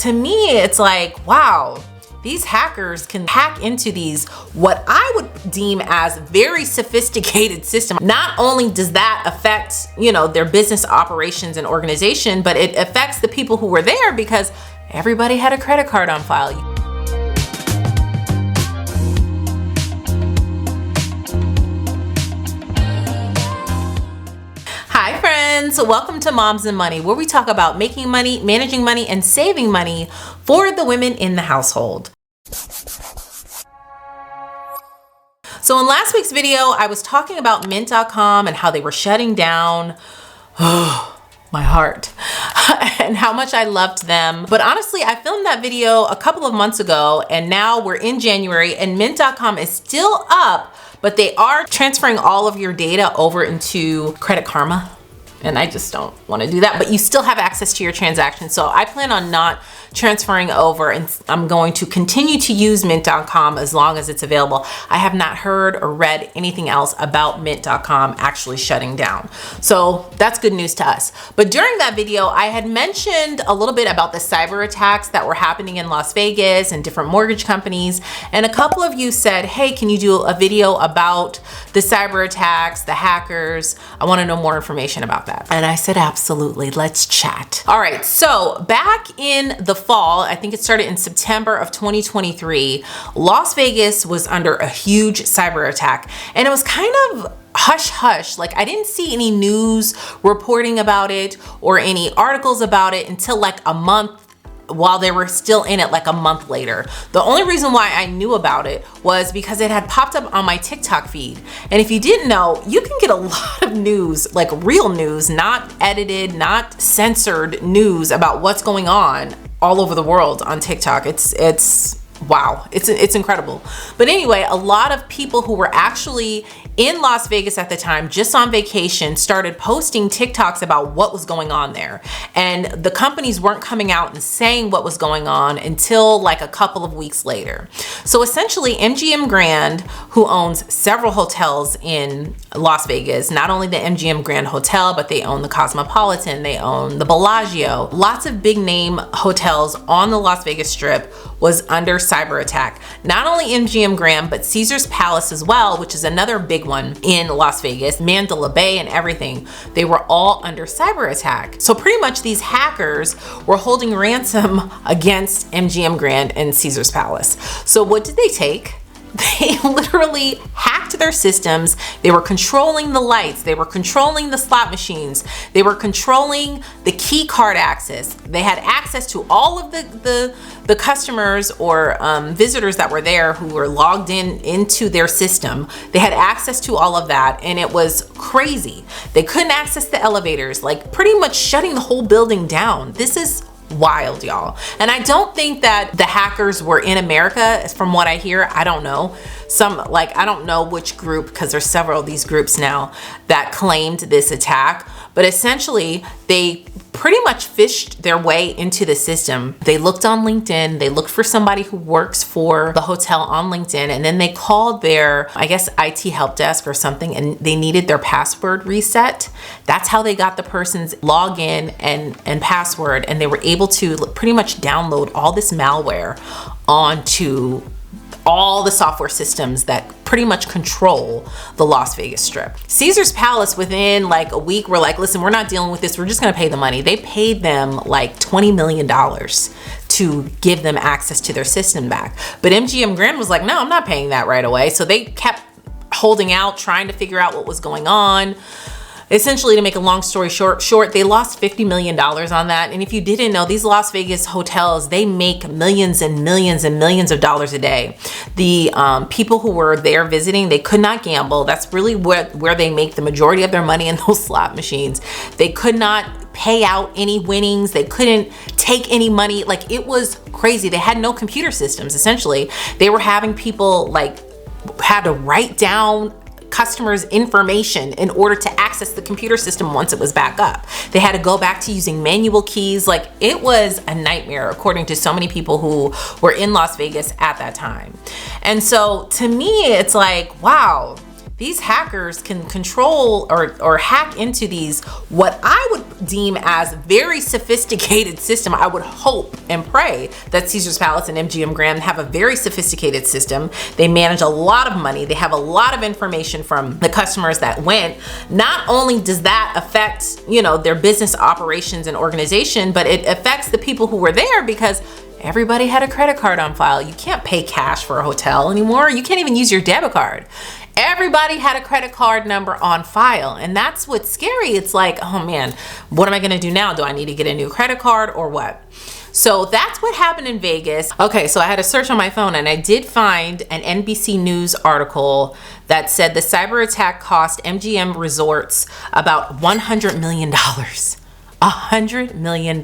to me, it's like, wow, these hackers can hack into these, what I would deem as very sophisticated systems. Not only does that affect, their business operations and organization, but it affects the people who were there because everybody had a credit card on file. Hi friends, welcome to Moms and Money, where we talk about making money, managing money, and saving money for the women in the household. So in last week's video, I was talking about Mint.com and how they were shutting down. Oh, my heart. And how much I loved them. But honestly, I filmed that video a couple of months ago, and now we're in January and Mint.com is still up, but they are transferring all of your data over into Credit Karma. And I just don't want to do that, but you still have access to your transactions. So I plan on not transferring over, and I'm going to continue to use Mint.com as long as it's available. I have not heard or read anything else about Mint.com actually shutting down. So that's good news to us. But during that video, I had mentioned a little bit about the cyber attacks that were happening in Las Vegas and different mortgage companies. And a couple of you said, hey, can you do a video about the cyber attacks, the hackers? I want to know more information about that. And I said, absolutely, let's chat. All right, so back in the fall, I think it started in September of 2023, Las Vegas was under a huge cyber attack. And it was kind of hush hush. Like I didn't see any news reporting about it or any articles about it until like a month while they were still in it, like a month later. The only reason why I knew about it was because it had popped up on my TikTok feed. And if you didn't know, you can get a lot of news, like real news, not edited, not censored news about what's going on all over the world on TikTok. It's wow, it's incredible. But anyway, a lot of people who were actually in Las Vegas at the time, just on vacation, started posting TikToks about what was going on there. And the companies weren't coming out and saying what was going on until like a couple of weeks later. So essentially MGM Grand, who owns several hotels in Las Vegas, not only the MGM Grand Hotel, but they own the Cosmopolitan, they own the Bellagio, lots of big name hotels on the Las Vegas Strip was under cyber attack. Not only MGM Grand, but Caesar's Palace as well, which is another big one in Las Vegas, Mandalay Bay and everything. They were all under cyber attack. So pretty much these hackers were holding ransom against MGM Grand and Caesar's Palace. So what did they take? They literally hacked their systems. They were controlling the lights. They were controlling the slot machines. They were controlling the key card access. They had access to all of the customers or visitors that were there who were logged into their system. They had access to all of that, and it was crazy. They couldn't access the elevators, like pretty much shutting the whole building down. This is wild, y'all. And I don't think that the hackers were in America. From what I hear, I don't know. I don't know which group, because there's several of these groups now that claimed this attack. But essentially, they pretty much fished their way into the system. They looked on LinkedIn, they looked for somebody who works for the hotel on LinkedIn, and then they called their, I guess, IT help desk or something, and they needed their password reset. That's how they got the person's login and password, and they were able to pretty much download all this malware onto all the software systems that pretty much control the Las Vegas Strip. Caesar's Palace, within like a week, were like, listen, we're not dealing with this. We're just gonna pay the money. They paid them like $20 million to give them access to their system back. But MGM Grand was like, no, I'm not paying that right away. So they kept holding out, trying to figure out what was going on. Essentially, to make a long story short, they lost $50 million on that. And if you didn't know, these Las Vegas hotels, they make millions and millions and millions of dollars a day. The people who were there visiting, they could not gamble. That's really where they make the majority of their money, in those slot machines. They could not pay out any winnings. They couldn't take any money. Like, it was crazy. They had no computer systems, essentially. They were having people had to write down customers' information in order to access the computer system once it was back up. They had to go back to using manual keys. Like, it was a nightmare, according to so many people who were in Las Vegas at that time. And so to me, it's like, wow, these hackers can control or hack into these, what I would deem as very sophisticated system. I would hope and pray that Caesar's Palace and MGM Grand have a very sophisticated system. They manage a lot of money. They have a lot of information from the customers that went. Not only does that affect, you know, their business operations and organization, but it affects the people who were there, because everybody had a credit card on file. You can't pay cash for a hotel anymore. You can't even use your debit card. Everybody had a credit card number on file. And that's what's scary. It's like, oh man, what am I gonna do now? Do I need to get a new credit card or what? So that's what happened in Vegas. Okay, so I had a search on my phone and I did find an NBC News article that said the cyber attack cost MGM Resorts about $100 million. $100 million,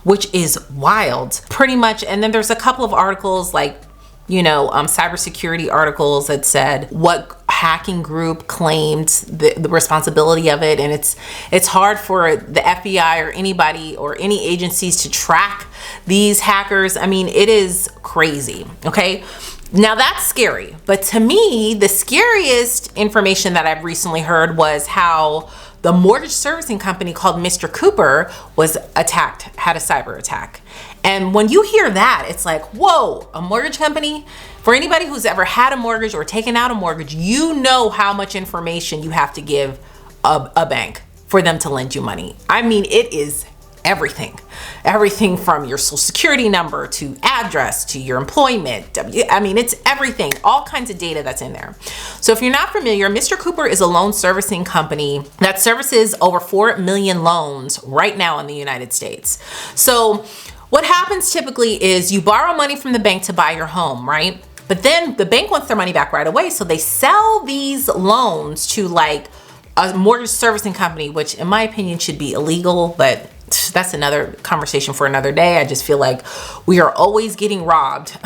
which is wild, pretty much. And then there's a couple of articles like, you know, cybersecurity articles that said what hacking group claimed the responsibility of it. And it's hard for the FBI or anybody or any agencies to track these hackers. I mean, it is crazy, okay? Now that's scary, but to me, the scariest information that I've recently heard was how the mortgage servicing company called Mr. Cooper was attacked, had a cyber attack. And when you hear that, it's like, whoa, a mortgage company? For anybody who's ever had a mortgage or taken out a mortgage, you know how much information you have to give a bank for them to lend you money. I mean, it is everything. Everything from your social security number to address to your employment. I mean, it's everything, all kinds of data that's in there. So if you're not familiar, Mr. Cooper is a loan servicing company that services over 4 million loans right now in the United States. So what happens typically is you borrow money from the bank to buy your home, right? But then the bank wants their money back right away. So they sell these loans to like a mortgage servicing company, which in my opinion should be illegal, but that's another conversation for another day. I just feel like we are always getting robbed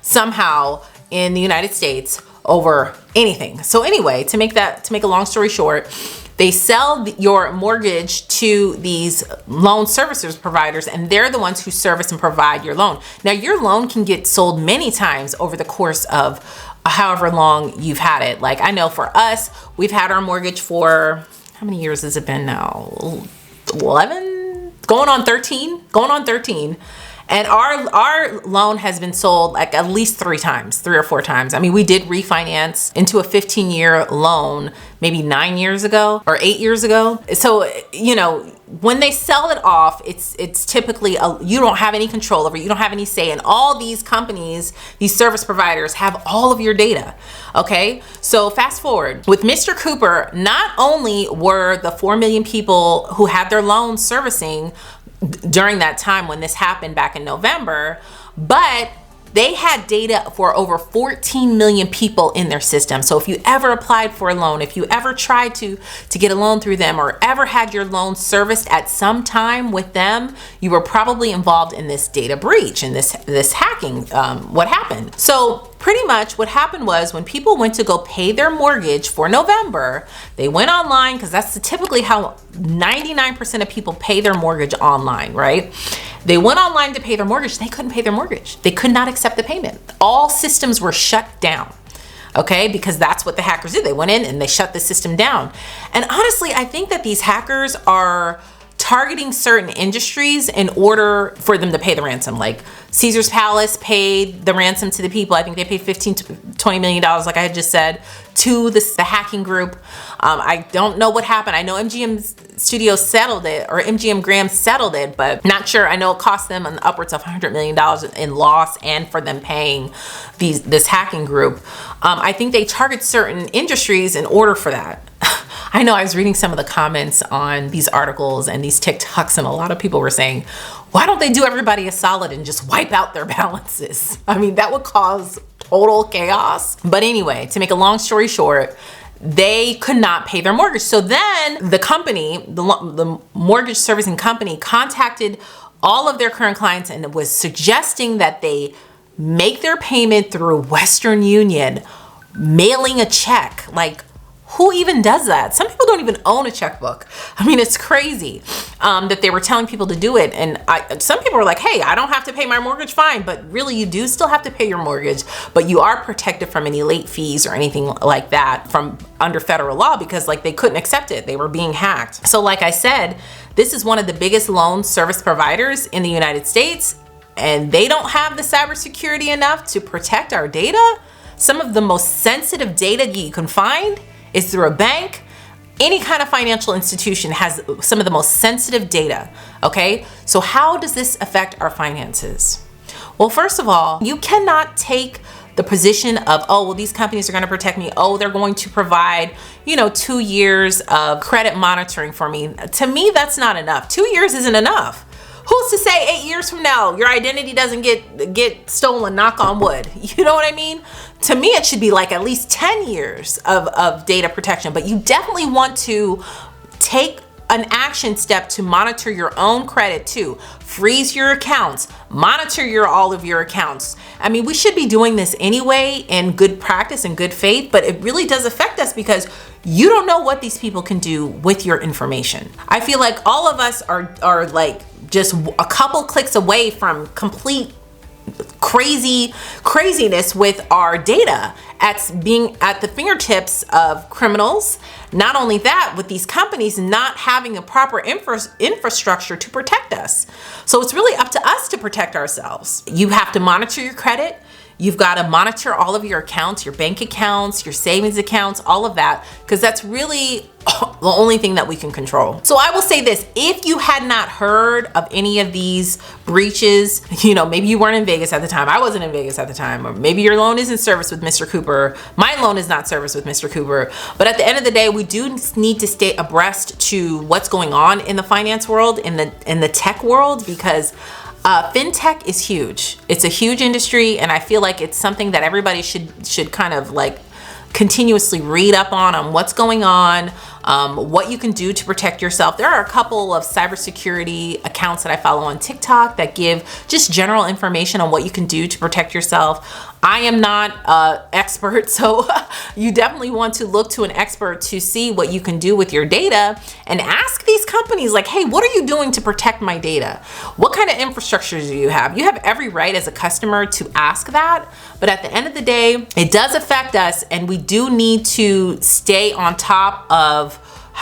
somehow in the United States over anything. So anyway, to make a long story short, they sell your mortgage to these loan servicers providers, and they're the ones who service and provide your loan. Now, your loan can get sold many times over the course of however long you've had it. Like I know for us, we've had our mortgage for, how many years has it been now? 11? Going on 13. And our loan has been sold like at least 3 or 4 times. I mean, we did refinance into a 15-year loan maybe 9 years ago or 8 years ago. So, you know, when they sell it off, it's typically you don't have any control over it. You don't have any say. And all these companies, these service providers have all of your data. Okay. So fast forward with Mr. Cooper, not only were the 4 million people who had their loans servicing during that time when this happened back in November, but they had data for over 14 million people in their system. So if you ever applied for a loan, if you ever tried to get a loan through them, or ever had your loan serviced at some time with them, you were probably involved in this data breach and this hacking, what happened. So pretty much what happened was when people went to go pay their mortgage for November, they went online, because that's typically how 99% of people pay their mortgage online, right? They went online to pay their mortgage. They couldn't pay their mortgage. They could not accept the payment. All systems were shut down, okay? Because that's what the hackers did. They went in and they shut the system down. And honestly, I think that these hackers are targeting certain industries in order for them to pay the ransom. Like Caesar's Palace paid the ransom to the people. I think they paid $15 to $20 million, like I had just said, to the hacking group. I don't know what happened. I know MGM Studios settled it, or MGM Grand settled it, but not sure. I know it cost them an upwards of $100 million in loss, and for them paying this hacking group. I think they target certain industries in order for that. I know I was reading some of the comments on these articles and these TikToks, and a lot of people were saying, why don't they do everybody a solid and just wipe out their balances? I mean, that would cause total chaos. But anyway, to make a long story short, they could not pay their mortgage. So then the company, the mortgage servicing company, contacted all of their current clients and was suggesting that they make their payment through Western Union, mailing a check. Like, Who even does that? Some people don't even own a checkbook. I mean, it's crazy that they were telling people to do it. And some people were like, hey, I don't have to pay my mortgage, fine. But really, you do still have to pay your mortgage, but you are protected from any late fees or anything like that from under federal law, because like they couldn't accept it. They were being hacked. So like I said, this is one of the biggest loan service providers in the United States, and they don't have the cybersecurity enough to protect our data. Some of the most sensitive data you can find is through a bank. Any kind of financial institution has some of the most sensitive data, okay? So how does this affect our finances? Well, first of all, you cannot take the position of, oh, well, these companies are going to protect me. Oh, they're going to provide, 2 years of credit monitoring for me. To me, that's not enough. 2 years isn't enough. Who's to say 8 years from now your identity doesn't get stolen, knock on wood? You know what I mean? To me, it should be like at least 10 years of data protection, but you definitely want to take an action step to monitor your own credit too. Freeze your accounts, monitor all of your accounts. I mean, we should be doing this anyway in good practice and good faith, but it really does affect us because you don't know what these people can do with your information. I feel like all of us are like just a couple clicks away from complete craziness with our data being at the fingertips of criminals. Not only that, with these companies not having a proper infrastructure to protect us. So it's really up to us to protect ourselves. You have to monitor your credit. You've got to monitor all of your accounts, your bank accounts, your savings accounts, all of that, because that's really the only thing that we can control. So I will say this, if you had not heard of any of these breaches, maybe you weren't in Vegas at the time. I wasn't in Vegas at the time, or maybe your loan isn't serviced with Mr. Cooper. My loan is not serviced with Mr. Cooper. But at the end of the day, we do need to stay abreast to what's going on in the finance world, in the tech world, because fintech is huge. It's a huge industry, and I feel like it's something that everybody should kind of like continuously read up on what's going on, what you can do to protect yourself. There are a couple of cybersecurity accounts that I follow on TikTok that give just general information on what you can do to protect yourself. I am not an expert, so you definitely want to look to an expert to see what you can do with your data, and ask these companies like, hey, what are you doing to protect my data? What kind of infrastructure do you have? You have every right as a customer to ask that, but at the end of the day, it does affect us, and we do need to stay on top of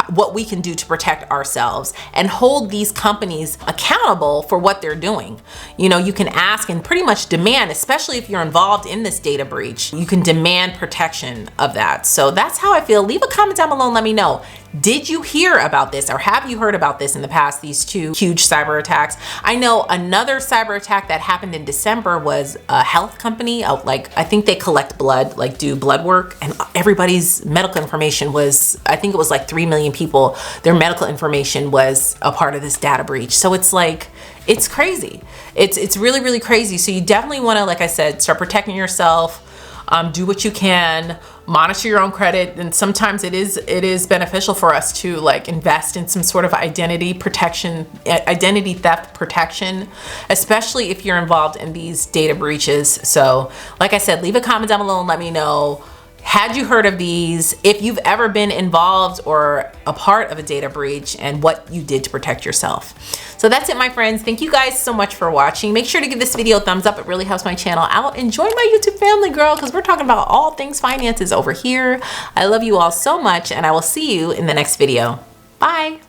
what we can do to protect ourselves and hold these companies accountable for what they're doing. You can ask and pretty much demand, especially if you're involved in this data breach, you can demand protection of that. So that's how I feel. Leave a comment down below and let me know. Did you hear about this, or have you heard about this in the past, these two huge cyber attacks? I know another cyber attack that happened in December was a health company. I think they collect blood, like do blood work, and everybody's medical information was, I think it was like 3 million people, their medical information was a part of this data breach. So it's like, it's crazy. It's really, really crazy. So you definitely want to, like I said, start protecting yourself. Do what you can, monitor your own credit, and sometimes it is beneficial for us to like invest in some sort of identity theft protection, especially if you're involved in these data breaches. So like I said, leave a comment down below and let me know, had you heard of these, if you've ever been involved or a part of a data breach, and what you did to protect yourself. So that's it, my friends. Thank you guys so much for watching. Make sure to give this video a thumbs up. It really helps my channel out. And join my YouTube family, girl, because we're talking about all things finances over here. I love you all so much, and I will see you in the next video. Bye.